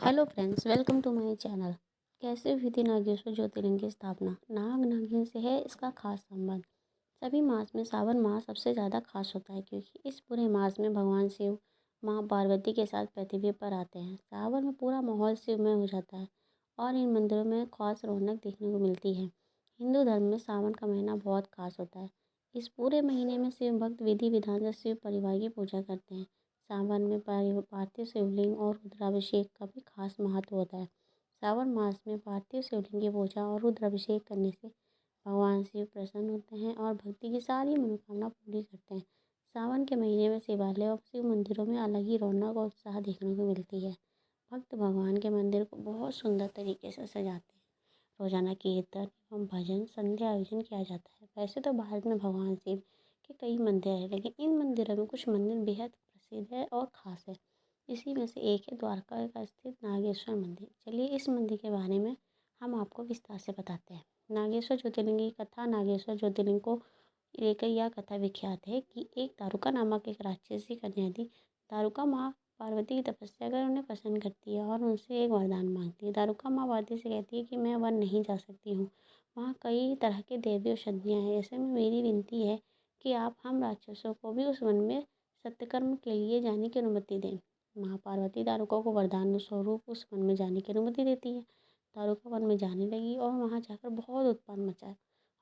Hello friends, welcome to my channel. कैसे हुई थी नागेश्वर ज्योतिर्लिंग की स्थापना? नाग नागिन से है इसका खास संबंध। सभी मास में सावन मास सबसे ज़्यादा खास होता है क्योंकि इस पूरे मास में भगवान शिव माँ पार्वती के साथ पृथ्वी पर आते हैं। सावन में पूरा माहौल शिवमय हो जाता है और इन मंदिरों में खास रौनक देखने को मिलती है। हिंदू धर्म में सावन का महीना बहुत खास होता है। इस पूरे महीने में शिव भक्त विधि विधान से शिव परिवार की पूजा करते हैं। सावन में पार्थिव शिवलिंग और रुद्राभिषेक का भी खास महत्व होता है। सावन मास में पार्थिव शिवलिंग की पूजा और रुद्राभिषेक करने से भगवान शिव प्रसन्न होते हैं और भक्ति की सारी मनोकामना पूरी करते हैं। सावन के महीने में शिवालय और शिव मंदिरों में अलग ही रौनक और उत्साह देखने को मिलती है। भक्त भगवान के मंदिर को बहुत सुंदर तरीके से सजाते हैं। रोजाना कीर्तन एवं भजन संध्या आयोजन किया जाता है। वैसे तो भारत में भगवान शिव के कई मंदिर हैं, लेकिन इन मंदिरों में कुछ मंदिर बेहद प्रसिद्ध है और ख़ास है। इसी में से एक है द्वारका का स्थित नागेश्वर मंदिर। चलिए इस मंदिर के बारे में हम आपको विस्तार से बताते हैं। नागेश्वर ज्योतिर्लिंग की कथा। नागेश्वर ज्योतिर्लिंग को लेकर यह कथा विख्यात है कि एक दारुका नामक एक राक्षसी कन्या थी। दारुका माँ पार्वती की तपस्या कर उन्हें प्रसन्न करती है और उनसे एक वरदान मांगती है। दारुका माँ पार्वती से कहती है कि मैं वन नहीं जा सकती हूँ, वहाँ कई तरह के देवी औषधियाँ हैं। ऐसे में मेरी विनती है कि आप हम राक्षसों को भी उस वन में सत्यकर्म के लिए जाने की अनुमति दें। माँ पार्वती दारुका को वरदान स्वरूप उस वन में जाने की अनुमति देती है। दारुका वन में जाने लगी और वहाँ जाकर बहुत उत्पात मचा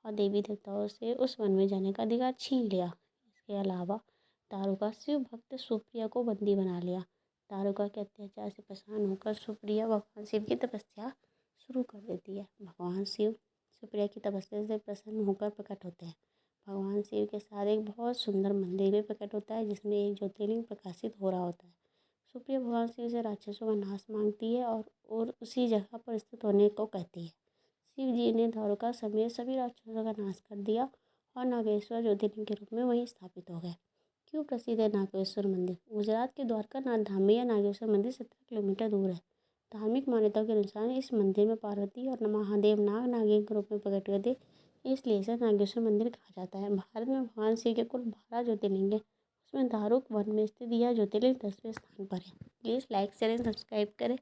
और देवी देवताओं से उस वन में जाने का अधिकार छीन लिया। इसके अलावा दारुका शिव भक्त सुप्रिया को बंदी बना लिया। दारुका के अत्याचार से परेशान होकर सुप्रिया भगवान शिव की तपस्या शुरू कर देती है। भगवान शिव सुप्रिया की तपस्या से प्रसन्न होकर प्रकट होते हैं। भगवान शिव के साथ एक बहुत सुंदर मंदिर भी प्रकट होता है जिसमें एक ज्योतिर्लिंग प्रकाशित हो रहा होता है। सुप्रिया भगवान शिव से राक्षसों का नाश मांगती है और उसी जगह पर स्थित होने को कहती है। शिव जी ने द्वारका समेत सभी राक्षसों का नाश कर दिया और नागेश्वर ज्योतिर्लिंग के रूप में वहीं स्थापित हो गए। क्यों प्रसिद्ध है नागेश्वर मंदिर? गुजरात के द्वारका नाथ धाम में यह नागेश्वर मंदिर 17 किलोमीटर दूर है। धार्मिक मान्यताओं के अनुसार इस मंदिर में पार्वती और महादेव नाग नागिन के रूप में प्रकट हुए थे, इसलिए इसे नागेश्वर मंदिर कहा जाता है। भारत में भगवान शिव के कुल 12 ज्योतिर्लिंग है, उसमें दारुक वन में स्थित यह ज्योतिर्लिंग 10वें स्थान पर है। Please like share and subscribe करें।